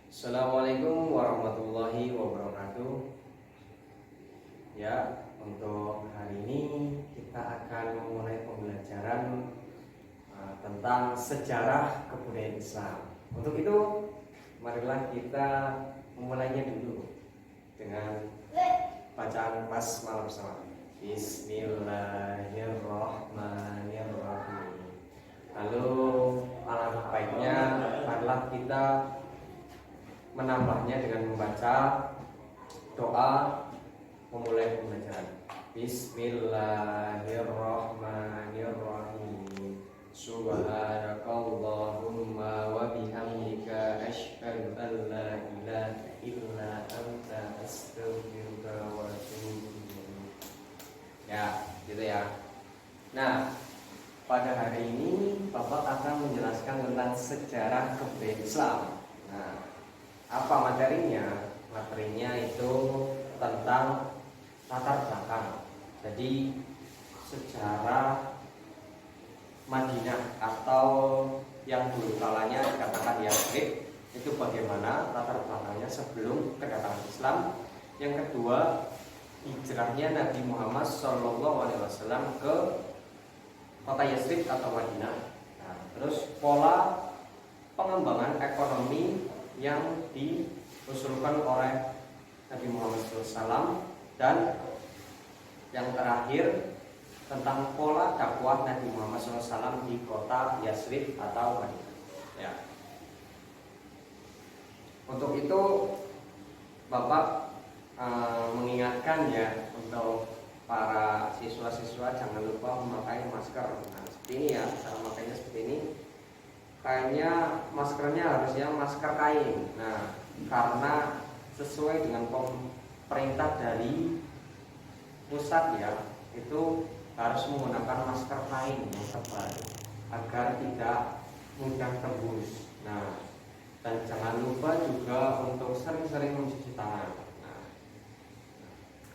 Assalamualaikum warahmatullahi wabarakatuh. Ya, untuk hari ini kita akan memulai pembelajaran tentang sejarah kebudayaan Islam. Untuk itu, marilah kita memulainya dulu dengan bacaan basmalah bersama. Bismillahirrahmanirrahim. Lalu alangkah baiknya marilah kita menambahnya dengan membaca doa memulai pembelajaran. Bismillahirrahmanirrahim. Subhanakallahumma wa bihamdika asyhadu an la ilaha illa anta astaghfiruka wa atubu ilaik. Ya, gitu ya. Nah, pada hari ini Bapak akan menjelaskan tentang sejarah kebudayaan Islam. Nah, apa materinya? Materinya itu tentang latar belakang. Jadi sejarah Madinah atau yang dulu kalanya dikatakan Yathrib itu bagaimana latar belakangnya sebelum kedatangan Islam. Yang kedua, hijrahnya Nabi Muhammad SAW ke kota Yathrib atau Madinah. Nah, terus pola pengembangan ekonomi yang diusulkan oleh Nabi Muhammad SAW, dan yang terakhir tentang pola dakwah Nabi Muhammad SAW di kota Yathrib atau Madinah. Ya. Untuk itu Bapak mengingatkan ya untuk para siswa-siswa jangan lupa memakai masker. Nah, seperti ini ya, cara memakainya seperti ini. Kayaknya maskernya harusnya masker kain. Nah, karena sesuai dengan perintah dari pusat ya, itu harus menggunakan masker kain yang tebal agar tidak mudah tembus. Nah, dan jangan lupa juga untuk sering-sering mencuci tangan. Nah,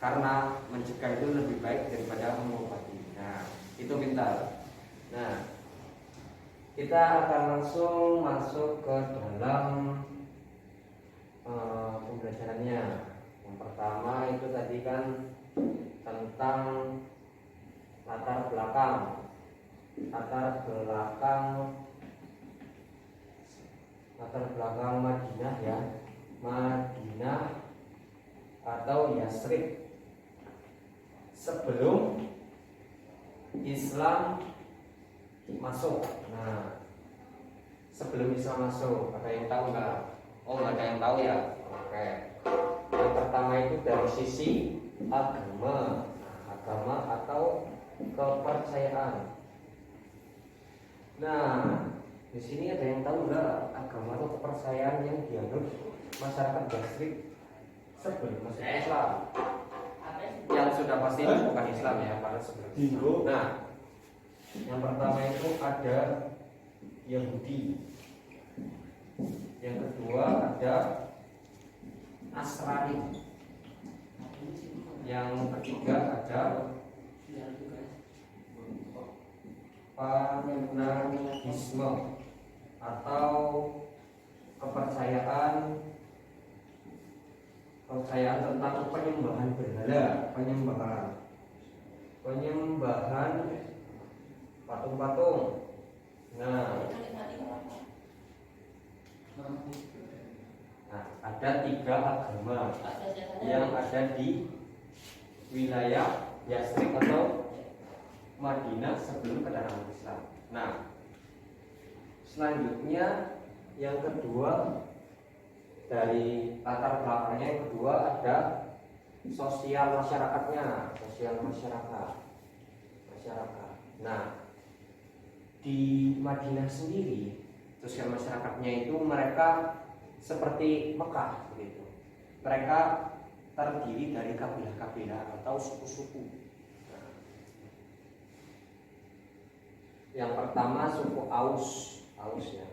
karena mencegah itu lebih baik daripada mengobati. Nah, itu pintar. Nah, kita akan langsung masuk ke dalam pembelajarannya. Yang pertama itu tadi kan tentang latar belakang Madinah ya, Madinah atau Yathrib sebelum Islam masuk. Nah, sebelum Islam masuk, ada yang tahu nggak? Oh, nggak ada yang tahu ya. Oke. Yang pertama itu dari sisi agama, agama atau kepercayaan. Nah, di sini ada yang tahu nggak agama atau kepercayaan yang dianut masyarakat Yathrib sebelum masuk Islam? Yang sudah pasti bukan Islam ya, pada sebelum Islam. Nah, yang pertama itu ada Yahudi. Yang kedua ada Nasrani. Yang ketiga ada Paganisme atau kepercayaan tentang penyembahan berhala, penyembahan patung-patung. Nah, ada 3 agama yang ada di wilayah Yathrib atau Madinah sebelum kedatangan Islam. Nah, selanjutnya yang kedua dari latar belakangnya, yang kedua ada sosial masyarakatnya, masyarakat. Nah, di Madinah sendiri sosial masyarakatnya itu mereka seperti Mekah begitu. Mereka terdiri dari kabilah-kabilah atau suku-suku. Nah, yang pertama suku Aus ya,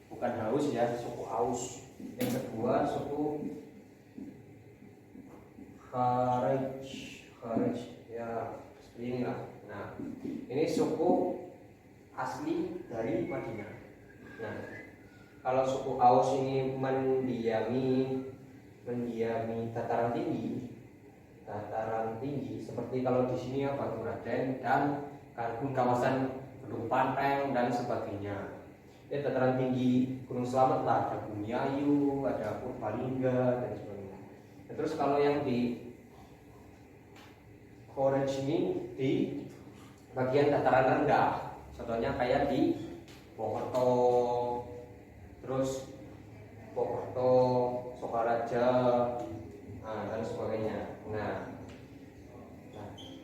bukan Haus ya, suku Aus. Yang kedua suku Kharij ya, seperti inilah. Nah, ini suku asli dari Madinah. Nah, kalau suku Aus ini mendiami mendiami dataran tinggi seperti kalau di sini ya Batu Raden dan kawasan Gunung Panteng dan sebagainya. Ya, dataran tinggi Gunung Slamet lah, ada Bumiayu, ada Purbalingga dan sebagainya. Nah, terus kalau yang di orange ini di bagian dataran rendah, contohnya kayak di Pokerto, terus Pokerto, Sokaraja, dan sebagainya. Nah,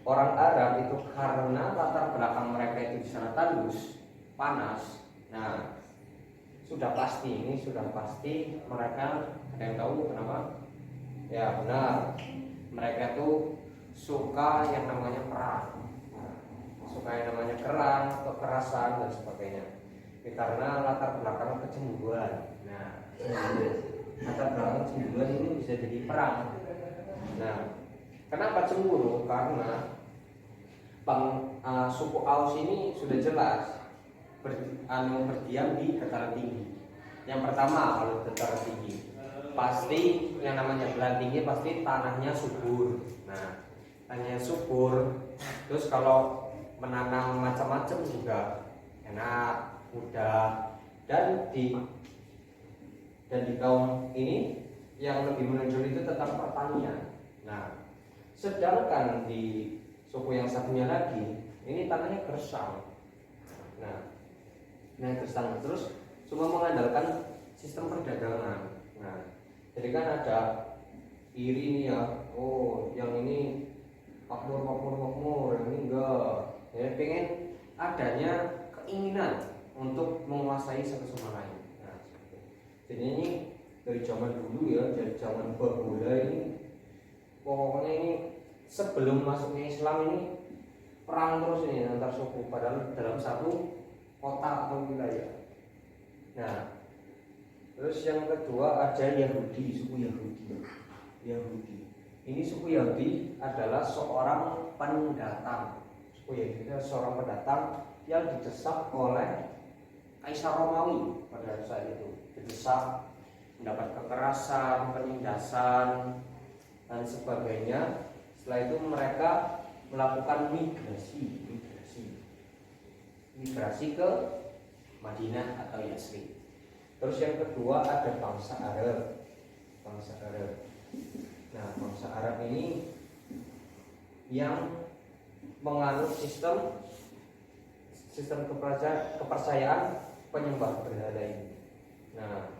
orang Arab itu karena latar belakang mereka itu di sana tandus, panas. Nah, sudah pasti mereka, ada yang tahu kenapa? Ya benar, mereka itu suka yang namanya perang, suka yang namanya kekerasan dan sebagainya. Ya, karena latar belakang kecemburuan. Nah, latar belakang kecemburuan ini bisa jadi perang. Nah, kenapa cemburu? Karena suku Aus ini sudah jelas berdiam di dataran tinggi. Yang pertama, kalau dataran tinggi pasti yang namanya dataran tinggi pasti tanahnya subur. Nah, tanahnya subur, terus kalau menanam macam-macam juga enak, mudah, dan di kaum ini yang lebih menonjol itu tetap pertanian. Nah, sedangkan di suku yang satunya lagi ini tanahnya gersang. Nah gersang terus cuma mengandalkan sistem perdagangan. Nah, jadi kan ada iri nih ya, oh yang ini makmur, yang ini enggak. Ya pengen adanya keinginan untuk menguasai satu sama lain. Nah, jadi ini dari zaman dulu ya, dari zaman Bahola ini, pokoknya ini sebelum masuknya Islam ini perang terus ini antar suku padahal dalam satu kota atau wilayah. Nah, terus yang kedua ada Yahudi, suku Yahudi. Ini suku Yahudi adalah seorang pendatang. Suku Yahudi adalah seorang pendatang yang didesak oleh Kaisar Romawi pada saat itu. Didesak, mendapat kekerasan, penindasan dan sebagainya. Setelah itu mereka melakukan migrasi ke Madinah atau Yasrib. Terus yang kedua ada bangsa Arab. Nah, bangsa Arab ini yang menganut sistem kepercayaan penyembah berhala ini. Nah,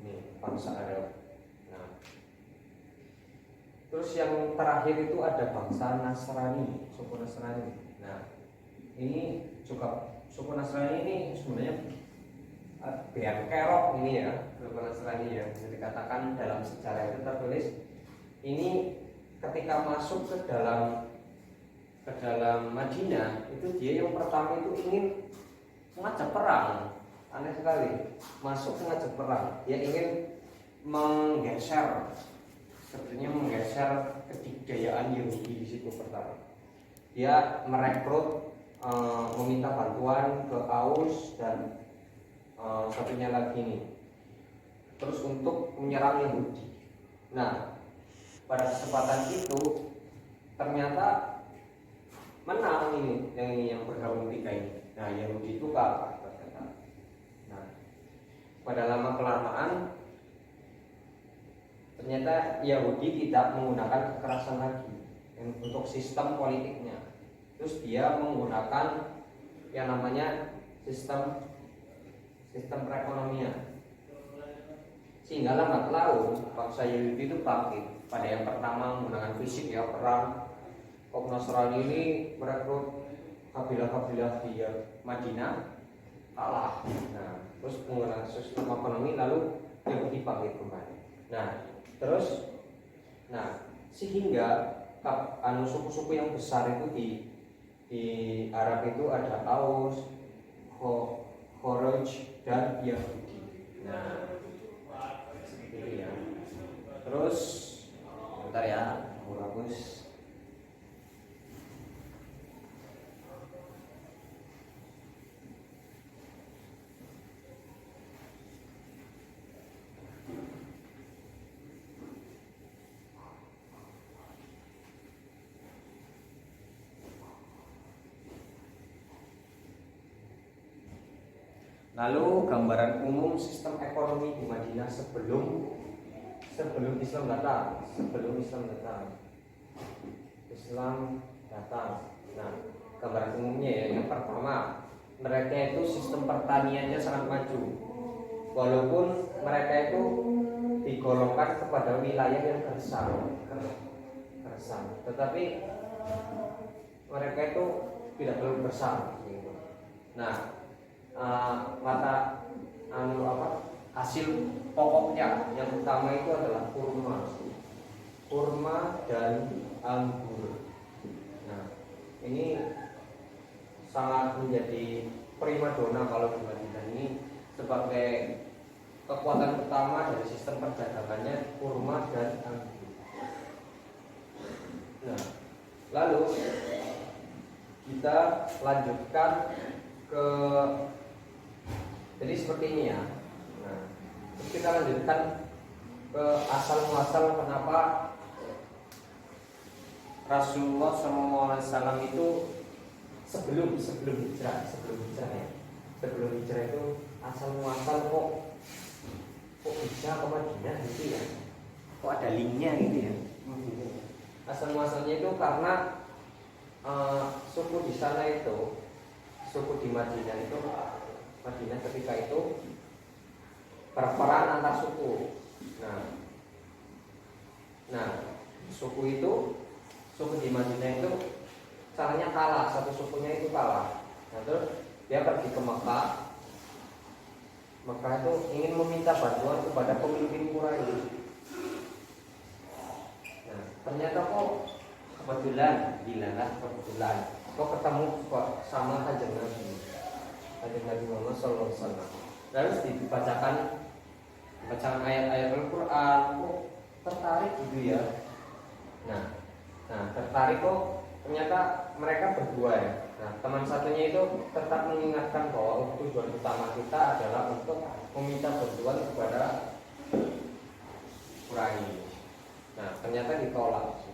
ini bangsa Arab. Nah, terus yang terakhir itu ada bangsa Nasrani, suku Nasrani. Nah, ini juga suku Nasrani ini sebenarnya biar kerok ini ya, suku Nasrani ya, bisa dikatakan dalam sejarah itu tertulis ini ketika masuk ke dalam Madinah itu dia yang pertama itu ingin mengajak perang. Aneh sekali, masuk mengajak perang, dia ingin menggeser kebudayaan Yahudi di situ pertama. Dia merekrut, meminta bantuan ke Aus dan satunya lagi nih, terus untuk menyerang Yahudi. Nah, pada kesempatan itu ternyata menang yang bergabung tiga ini. Nah, Yahudi itu kalah ternyata. Nah, pada lama kelamaan ternyata Yahudi tidak menggunakan kekerasan lagi untuk sistem politiknya. Terus dia menggunakan yang namanya sistem perekonomian. Sehingga lambat laun bangsa Yahudi itu bangkit. Pada yang pertama menggunakan fisik ya, perang. Kaum Nasrani ini merekrut kabilah-kabilah di Madinah, kalah. Nah, terus menggunakan sistem ekonomi lalu Yahudi bangkit kembali. Nah, terus sehingga suku-suku yang besar itu di Arab itu ada Aus, Khoraj dan Yahudi. Nah, seperti itu ya. Terus bentar ya, aku hapus. Lalu gambaran umum sistem ekonomi di Madinah sebelum Islam datang. Nah, gambaran umumnya ya, yang pertama, mereka itu sistem pertaniannya sangat maju. Walaupun mereka itu digolongkan kepada wilayah yang gersang, tetapi mereka itu tidak terlalu gersang gitu. Nah, hasil pokoknya yang utama itu adalah kurma dan anggur. Nah, ini sangat menjadi primadona kalau di Madinah ini sebagai kekuatan utama dari sistem perdagangannya, kurma dan anggur. Nah, lalu kita lanjutkan ke, jadi seperti ini ya. Nah, terus kita lanjutkan ke asal muasal kenapa Rasulullah SAW itu sebelum hijrah itu asal muasal kok bisa ke Madinah gitu ya, kok ada linknya gitu ya. Asal muasalnya itu karena suku di sana itu, suku di Madinah itu, Madinah ketika itu perperan antar suku. Nah, suku di Madinah itu caranya kalah, satu sukunya itu kalah. Nah, terus dia pergi ke Mekah itu ingin meminta bantuan kepada pemimpin Quraisy. Nah, ternyata kok kebetulan kok ketemu sama kanjeng Nabi Muhammad SAW. Lalu dibacakan ayat-ayat Al-Quran, kok tertarik gitu ya. Nah tertarik kok, ternyata mereka berdua ya. Nah, teman satunya itu tetap mengingatkan bahwa tujuan utama kita adalah untuk meminta bantuan kepada Quraisy. Nah, ternyata ditolak.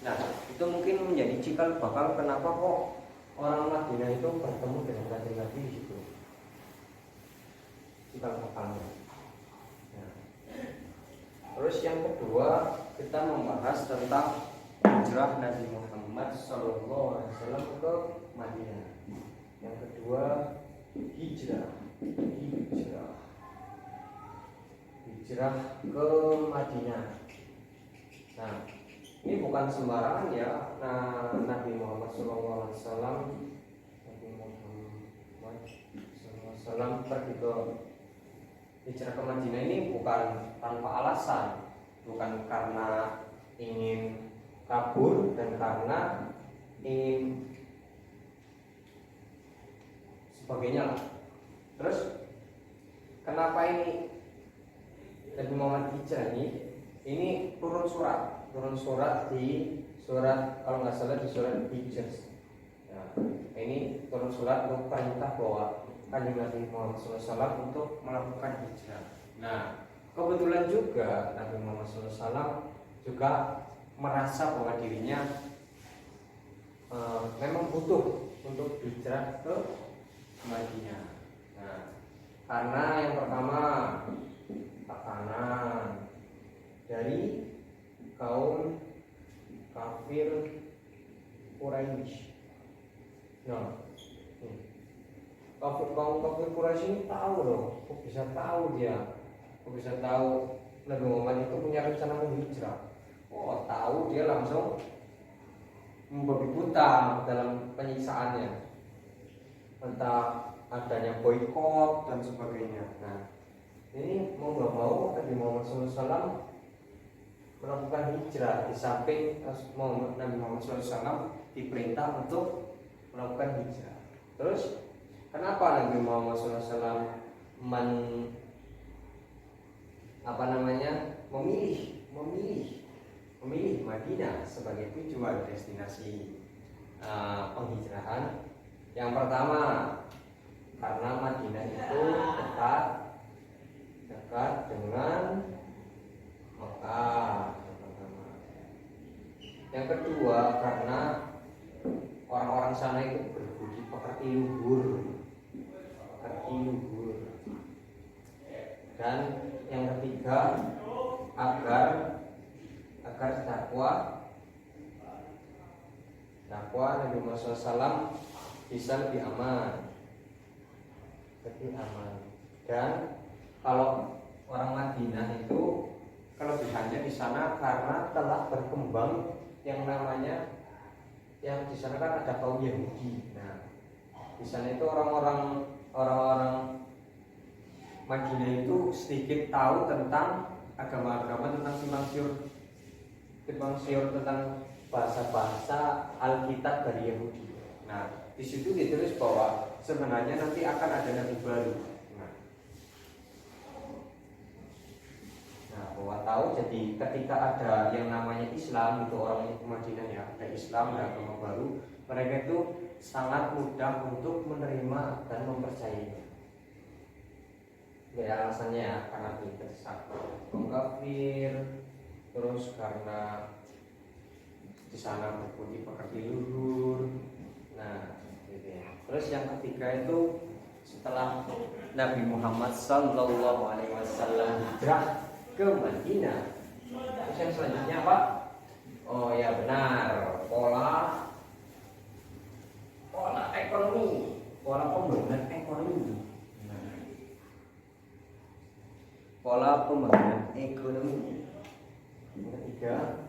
Nah, itu mungkin menjadi cikal bakal kenapa kok orang Madinah itu bertemu dengan kanjeng Nabi gitu. Cikal bakalnya. Nah, terus yang kedua kita membahas tentang hijrah Nabi Muhammad SAW ke Madinah. Yang kedua hijrah ke Madinah. Nah, ini bukan sembarangan ya. Nah, Nabi Muhammad SAW pergi ke hijrah ke Madinah ini bukan tanpa alasan, bukan karena ingin kabur dan karena ingin sebagainya lah. Terus kenapa ini Nabi Muhammad hijrah ini turun surat di surat, kalau nggak salah di surat Hijr. Nah, ini turun surat untuk perintah bahwa kanjeng Nabi Muhammad SAW untuk melakukan hijrah. Nah, kebetulan juga Nabi Muhammad SAW juga merasa bahwa dirinya memang butuh untuk hijrah ke Madinah. Nah, karena yang pertama tekanan dari kaum kafir Quraisy. Nah, kaum kafir Quraisy ini tahu loh, kok bisa tahu Nabi Muhammad itu punya rencana menghijrah. Oh, tahu, dia langsung membabi buta dalam penyiksaannya, entah adanya boikot dan sebagainya. Nah, ini mau nggak mau Nabi Muhammad SAW melakukan hijrah. Di samping Nabi Muhammad SAW diperintah untuk melakukan hijrah. Terus kenapa Nabi Muhammad SAW memilih Madinah sebagai tujuan destinasi penghijrahan? Yang pertama, karena Madinah itu dekat dengan Mekah. Yang kedua, karena orang-orang sana itu berbudi pekerti luhur. ketiga agar dakwa Nabi Muhammad SAW bisa lebih aman. Dan kalau orang Madinah itu kelebihannya di sana karena telah berkembang yang namanya, yang di sana kan ada kaum Yahudi. Nah, di sana itu orang-orang Madinah itu sedikit tahu tentang agama-agama, tentang simpang siur tentang bahasa-bahasa Alkitab dari Yahudi. Nah, di situ ditulis bahwa sebenarnya nanti akan ada nabi baru. Nah, bahwa tahu, jadi ketika ada yang namanya Islam itu, orang itu Madinah ya, ada Islam, ada agama baru, mereka itu sangat mudah untuk menerima dan mempercayainya. Ya alasannya ya, karena terdesak kafir, terus karena di sana berbudi pekerti luhur. Nah, gitu ya. Terus yang ketiga itu setelah Nabi Muhammad SAW hijrah ke Madinah, terus yang selanjutnya apa? Oh ya benar, pola ekonomi, pola pembangunan ekonomi. Pola pembangunan ekonomi. Yang ketiga,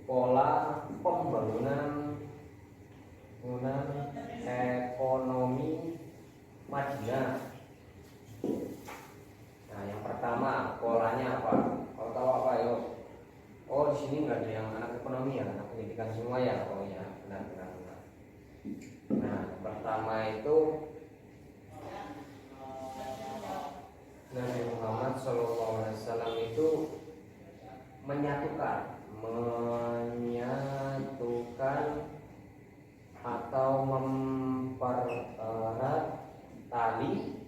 pola pembangunan ekonomi Madinah. Nah, yang pertama polanya apa? Kalau tahu apa yuk? Oh, di sini nggak ada yang anak ekonomi ya, anak pendidikan semua ya. Oh ya, benar. Nah, pertama itu Nabi Muhammad SAW itu menyatukan atau mempererat tali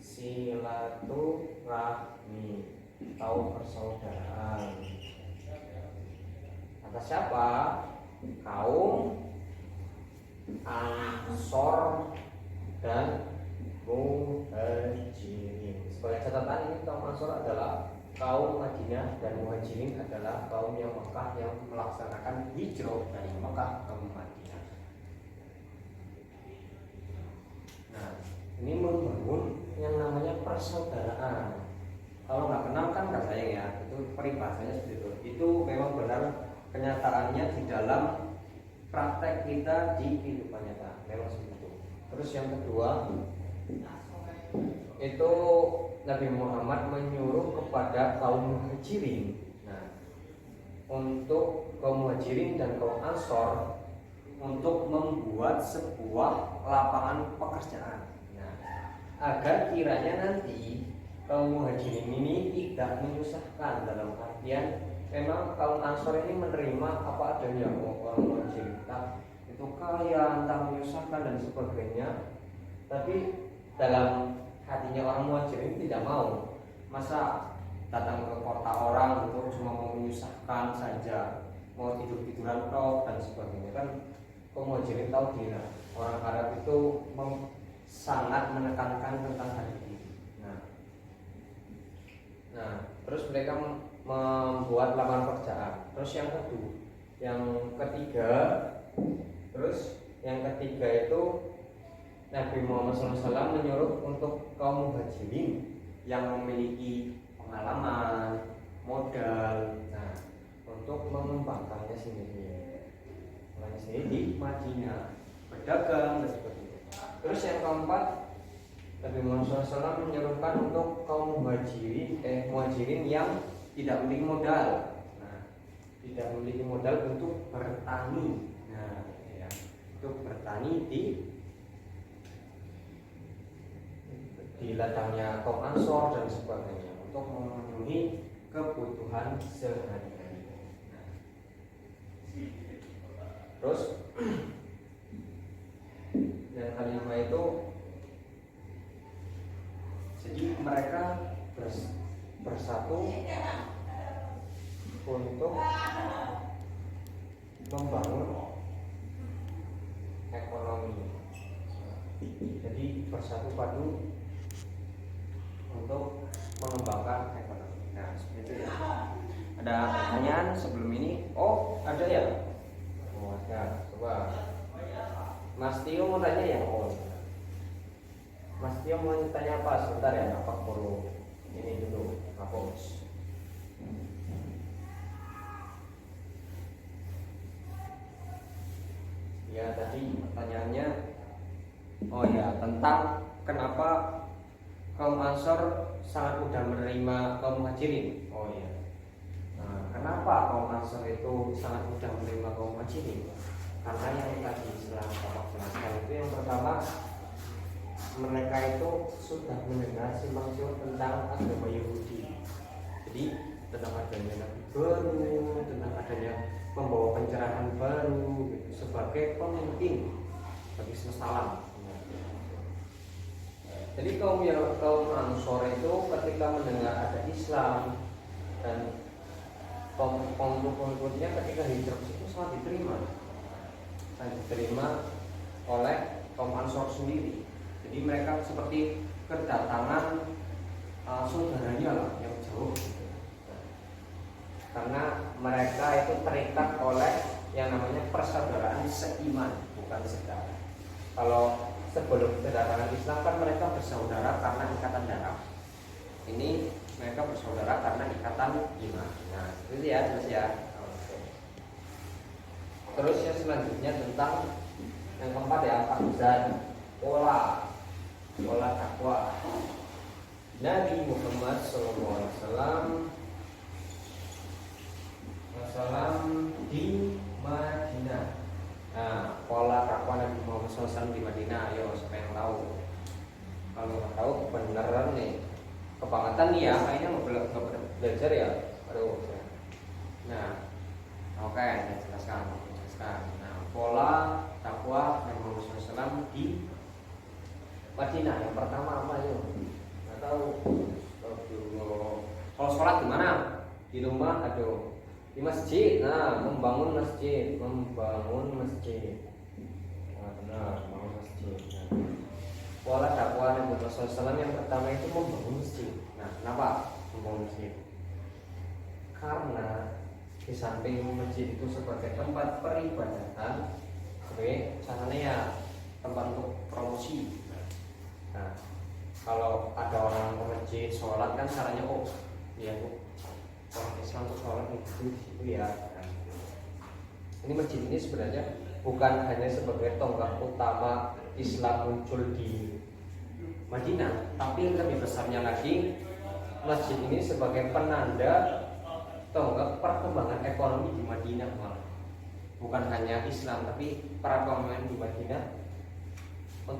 silaturahmi atau persaudaraan. Atas siapa? Kaum Ansor dan Muhajirin. Sebagai catatan, ini kaum Ansor adalah kaum Madinah dan Muhajirin adalah kaum yang Mekah yang melaksanakan hijrah dari Mekah ke Madinah. Nah, ini membangun yang namanya persaudaraan. Kalau nggak kenal kan nggak sayang ya, itu peribahasanya seperti itu. Itu memang benar kenyataannya di dalam praktek kita di kehidupan nyata, memang seperti itu. Terus yang kedua itu Nabi Muhammad menyuruh kepada kaum Muhajirin. Nah, untuk kaum Muhajirin dan kaum Ansor untuk membuat sebuah lapangan pekerjaan. Nah, agar kiranya nanti kaum Muhajirin ini tidak menyusahkan, dalam artian memang kaum Ansor ini menerima apa adanya. Orang Muhajirin itu kaya, entah menyusahkan dan sebagainya, tapi dalam hatinya orang Muhajirin tidak mau. Masa datang ke kota orang untuk cuma mau menyusahkan saja, mau tidur-tiduran tok dan sebagainya. Kan kaum Muhajirin tahu diri, orang Arab itu sangat menekankan tentang harga diri. Nah, terus mereka membuat lapangan pekerjaan. Terus yang ketiga itu Nabi Muhammad SAW menyuruh untuk kaum Muhajirin yang memiliki pengalaman, modal, nah, untuk mengembangkannya sendiri di Madinah, berdagang dan sebagainya. Terus yang keempat, Nabi Muhammad SAW menyuruhkan untuk kaum muhajirin yang tidak memiliki modal. Nah, tidak memiliki modal untuk bertani. Nah, ya, untuk bertani di ladangnya kaum Ansor dan sebagainya untuk memenuhi kebutuhan sehari-hari. Nah, terus yang kelima itu, jadi mereka bersatu untuk membangun ekonomi. Jadi bersatu padu untuk mengembangkan ekonomi. Nah, seperti itu ya. Ada pertanyaan sebelum ini? Oh, ada ya? Oh, ada. Coba. Mas Tio mau tanya ya? Oh. Mas Tio mau tanya apa? Sebentar ya, apa perlu ini dulu, hapus. Ya tadi pertanyaannya, oh ya, tentang kenapa kaum Ansor sangat mudah menerima kaum Muhajirin. Oh ya. Nah, kenapa kaum Ansor itu sangat mudah menerima kaum Muhajirin? Karena yang tadi setelah Bapak jelaskan itu, yang pertama, mereka itu sudah mendengar simpang siur tentang agama Yahudi. Jadi tentang adanya Nabi baru, tentang adanya membawa pencerahan baru gitu, sebagai pemimpin bagi semesta alam. Jadi kaum Ansor itu ketika mendengar ada Islam dan pengikut-pengikutnya ketika hijrah itu sangat diterima oleh kaum Ansor sendiri. Jadi mereka seperti kedatangan saudaranya lah yang jauh gitu. Karena mereka itu terikat oleh yang namanya persaudaraan seiman, bukan sedarah. Kalau sebelum kedatangan Islam kan mereka bersaudara karena ikatan darah. Ini mereka bersaudara karena ikatan iman. Nah, itu ya, terus ya. Terus yang selanjutnya tentang yang keempat ya, dan pola takwa. Nabi Muhammad SAW di Madinah. Nah, pola takwa Nabi Muhammad SAW di Madinah, ayo siapa yang tahu? Kalau nggak tahu beneran nih, kebangetan nih ya, kayaknya nggak belajar ya. Aduh. Nah, oke, saya jelaskan. Nah, pola takwa Nabi Muhammad SAW di Madinah yang pertama apa yuk? Nggak tahu. Kalau sholat gimana? Di rumah, aduh. Di masjid, nah membangun masjid. Nah, benar, membangun masjid. Nah, pola dakwah Nabi Muhammad SAW yang pertama itu membangun masjid. Nah, kenapa membangun masjid? Karena di samping masjid itu sebagai tempat peribadatan, sebagai caranya ya tempat untuk promosi. Nah, kalau ada orang ke masjid sholat kan caranya ya orang Islam untuk sholat itu ya. Ini masjid ini sebenarnya bukan hanya sebagai tonggak utama Islam muncul di Madinah, tapi yang lebih besarnya lagi, masjid ini sebagai penanda tonggak perkembangan ekonomi di Madinah malah. Bukan hanya Islam, tapi perekonomian di Madinah.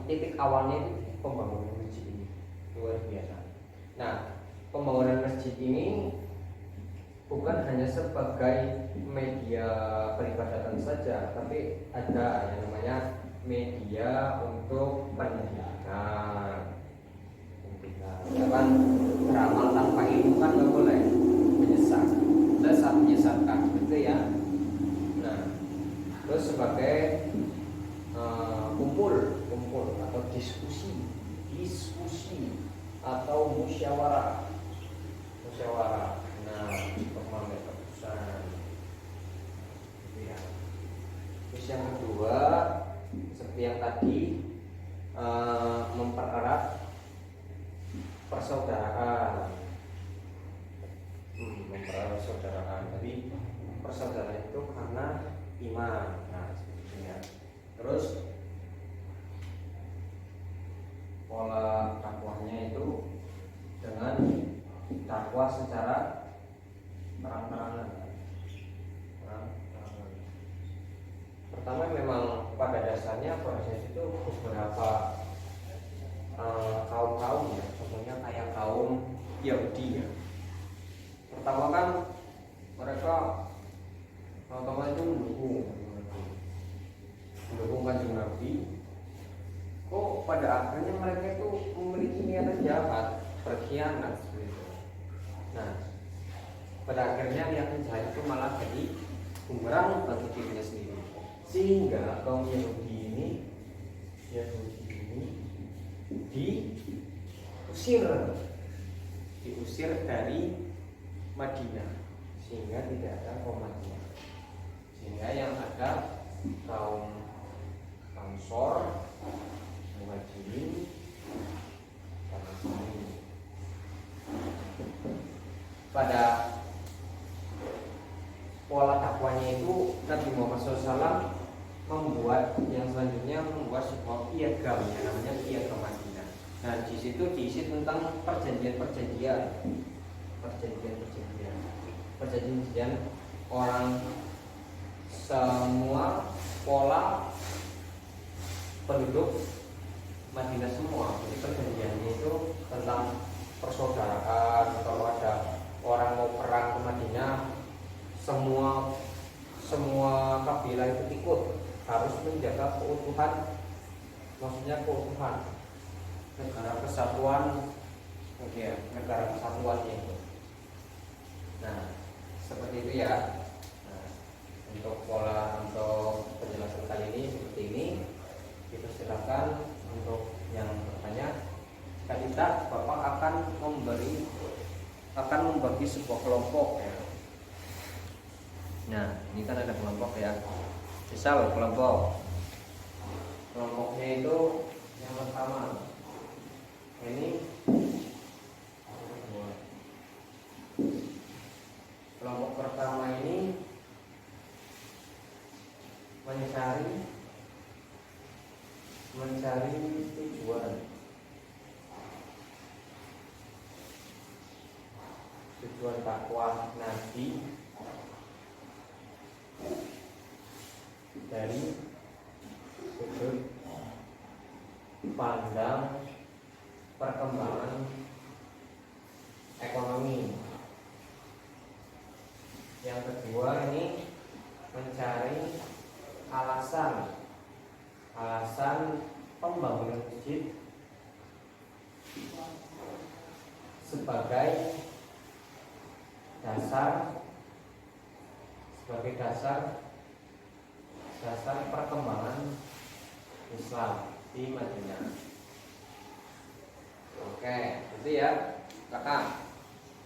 Titik awalnya itu pembangunan masjid ini luar biasa. Nah, pembangunan masjid ini bukan hanya sebagai media peribadatan saja, tapi ada yang namanya media untuk pendidikan. Kan beramal tanpa ilmu kan nggak boleh, menyesatkan, gitu ya. Nah, terus sebagai kumpul atau diskusi atau musyawarah. Nah, untuk mengambil keputusan. Gitu ya. Terus yang kedua, seperti yang tadi, mempererat persaudaraan. Mempererat persaudaraan. Jadi persaudaraan itu karena iman. Nah, seperti ya. Terus pola dakwahnya itu dengan dakwah secara terang-terangan. Pertama memang pada dasarnya proses itu beberapa kaum ya, contohnya kayak kaum Yahudi ya. Pertama kan mereka pertama itu mendukung kanjeng Nabi. Kok pada akhirnya mereka itu memiliki niatan jahat, berkhianat seperti itu. Nah, pada akhirnya niatan jahat itu malah jadi bumerang bagi dirinya sendiri. Sehingga kaum Yahudi ini diusir diusir dari Madinah, sehingga tidak ada kaum Madinah, sehingga yang ada kaum Ansor, Muhajirin, dan Ansari. Pada pola dakwahnya itu Nabi Muhammad SAW membuat yang selanjutnya membuat sebuah piagam yang namanya piagam Madinah. Nah, di situ diisi tentang perjanjian orang semua pola penduduk Madinah semua. Jadi perjanjiannya itu tentang persaudaraan. Kalau ada orang mau perang ke Madinah, semua kabilah itu ikut, harus menjaga keutuhan, maksudnya keutuhan negara kesatuan, negara kesatuannya itu. Nah, seperti itu ya. Nah, untuk penjelasan kali ini seperti ini. Kita silakan untuk yang bertanya. Jika tidak, Bapak akan membagi sebuah kelompok ya. Nah, ini kan ada kelompok ya. Misal kelompoknya itu yang pertama ini, kelompok pertama ini mencari tujuan dakwah Nabi dari sudut pandang perkembangan ekonomi. Yang kedua ini mencari alasan pembangunan masjid sebagai dasar perkembangan Islam di Madinah. Oke, itu ya, kakak.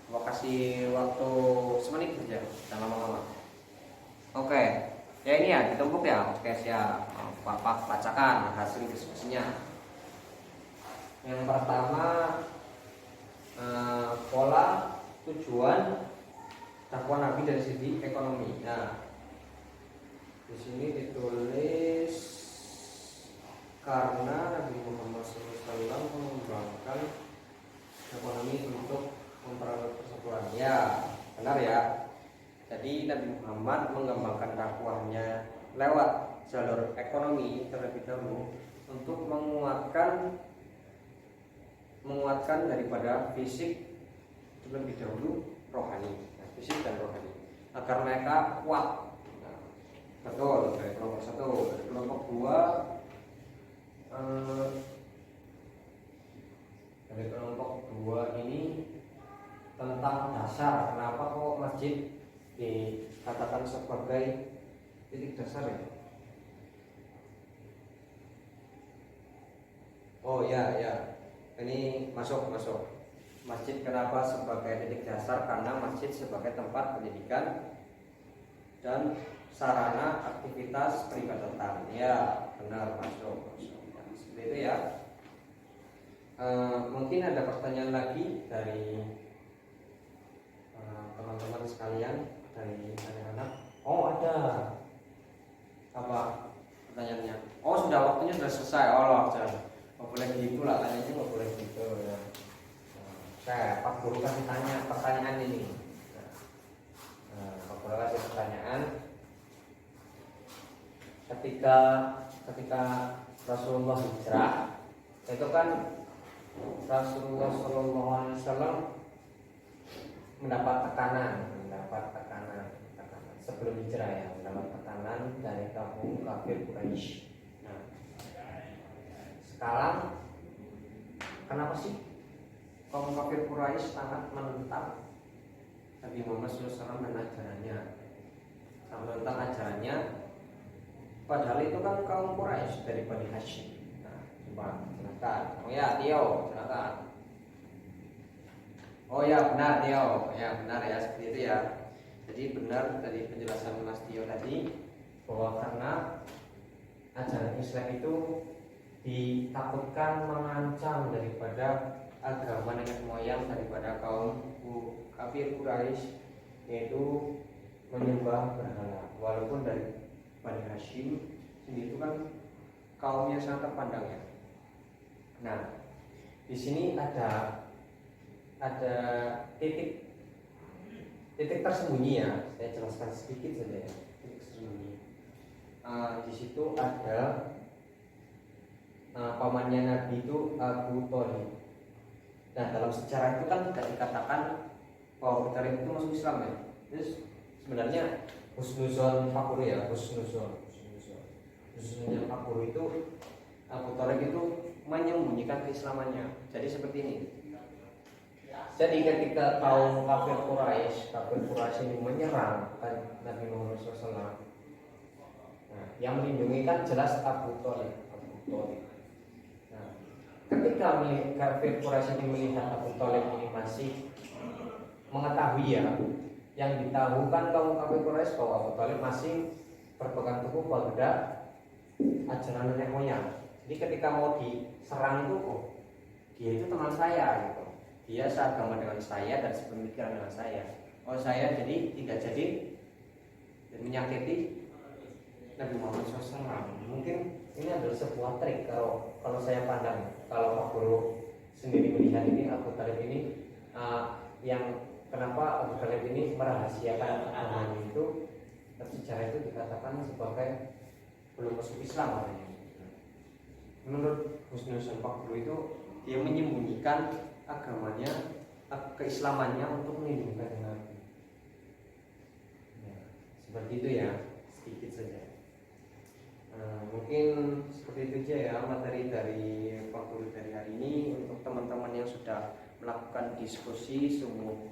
Mau kasih waktu semenit saja, jangan lama-lama. Oke, ya ini ya ditumpuk ya. Oke, siap. Bapak bacakan hasil diskusinya. Yang pertama, pola tujuan dakwah Nabi dari segi ekonomi. Nah, di sini ditulis karena Nabi Muhammad SAW mengembangkan ekonomi untuk mempererat persatuan. Ya, benar ya. Jadi Nabi Muhammad mengembangkan dakwahnya lewat jalur ekonomi terlebih dahulu untuk menguatkan daripada fisik terlebih dahulu rohani, fisik dan rohani, agar mereka kuat. Nah, betul, dari kelompok satu. Dari kelompok dua, dari kelompok dua ini tentang dasar, kenapa kok masjid dikatakan sebagai titik dasar ya? Oh ya, ini masuk. Masjid kenapa sebagai titik dasar? Karena masjid sebagai tempat pendidikan dan sarana aktivitas peribadatan. Ya, benar, masuk. Ya, seperti itu ya. Mungkin ada pertanyaan lagi dari teman-teman sekalian, dari anak-anak. Oh, ada. Apa pertanyaannya? Oh, waktunya sudah selesai. Oh, jangan. Nggak boleh gitu lah, tanyanya nggak boleh gitu ya. Pak Guru kasih tanya pertanyaan ini. Pak Guru kasih pertanyaan. Ketika Rasulullah hijrah, itu kan Rasulullah SAW mendapat tekanan sebelum hijrah ya, mendapat tekanan dari kaum kafir Quraisy. Nah, sekarang kenapa sih kaum kafir Quraisy sangat menentang Nabi Muhammad SAW dan ajarannya, menentang ajarannya? Padahal itu kan kaum Quraisy dari Bani Hashim. Nah, coba silakan. Oh ya, Tio, silakan. Oh ya benar Tio, ya benar ya seperti itu ya. Jadi benar dari penjelasan Mas Tio tadi bahwa karena ajaran Islam itu ditakutkan mengancam daripada agama nenek moyang daripada kaum kafir Quraisy, yaitu menyembah berhala. Walaupun dari Bani Hashim sendiri itu kan kaum yang sangat terpandang ya. Nah, di sini ada titik tersembunyi ya. Saya jelaskan sedikit saja ya. Titik tersembunyi. Di situ ada pamannya Nabi itu Abu Thalib. Nah, dalam sejarah itu kan tidak dikatakan bahwa Abu Thalib itu masuk Islam ya. Terus sebenarnya husnuzon fakuri ya, husnuzon fakuri itu Abu Thalib itu menyembunyikan keislamannya. Jadi seperti ini. Jadi ketika kaum kafir Quraisy ini menyerang Nabi Muhammad SAW, nah, yang melindungi kan jelas Abu Thalib. Nah, ketika kafir Quraisy ini melihat Abu Thalib ini masih mengetahui ya, yang ditahu kan kaum kafir Quraisy bahwa Abu Thalib masih berpegang teguh pada ajaran nenek moyang. Jadi ketika mau diserang itu, oh, dia itu teman saya gitu, dia seagama dengan saya dan sepemikiran dengan saya. Oh saya jadi tidak jadi dan menyakiti Nabi Muhammad SAW. Mungkin ini adalah sebuah trik kalau saya pandang. Kalau Pak Guru sendiri melihat ini Abu Thalib ini yang kenapa Abu Thalib ini merahasiakan agamanya itu, sejarah itu dikatakan sebagai belum masuk Islam katanya. Menurut Husnuzon Pak Guru itu dia menyembunyikan agamanya, keislamannya untuk melindungi Nabi. Ya, seperti itu ya, sedikit saja. Mungkin seperti itu aja ya materi dari Pak Guru dari hari ini. Untuk teman-teman yang sudah melakukan diskusi sungguh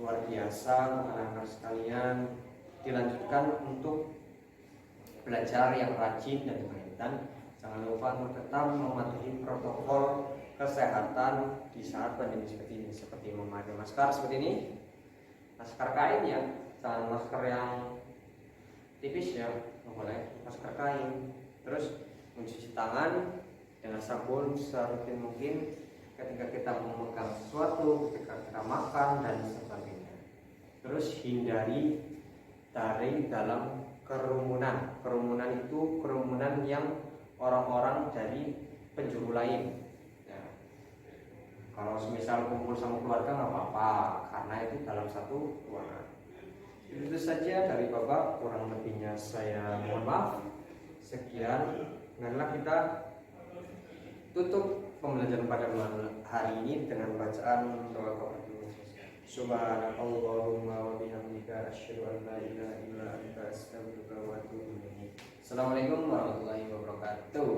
luar biasa, anak-anak sekalian, dilanjutkan untuk belajar yang rajin dan berkaitan. Jangan lupa untuk tetap mematuhi protokol kesehatan di saat pandemi seperti ini, seperti memakai masker seperti ini, masker kain ya, jangan masker yang tipis ya, nggak boleh masker kain. Terus mencuci tangan dengan sabun serutin mungkin ketika kita memegang sesuatu, ketika kita makan dan sebagainya. Terus hindari dari dalam kerumunan. Kerumunan itu kerumunan yang orang-orang dari penjuru lain. Ya. Kalau semisal kumpul sama keluarga nggak apa-apa, karena itu dalam satu ruangan. Itu saja dari Bapak, kurang lebihnya saya mohon maaf. Sekian, marilah kita tutup pembelajaran pada malam hari ini dengan bacaan doa kafaratul majlis. Subhanallahumma wa bihamdika asyhadu an la ilaha illa anta astaghfiruka wa atubu ilaik. Assalamualaikum warahmatullahi wabarakatuh.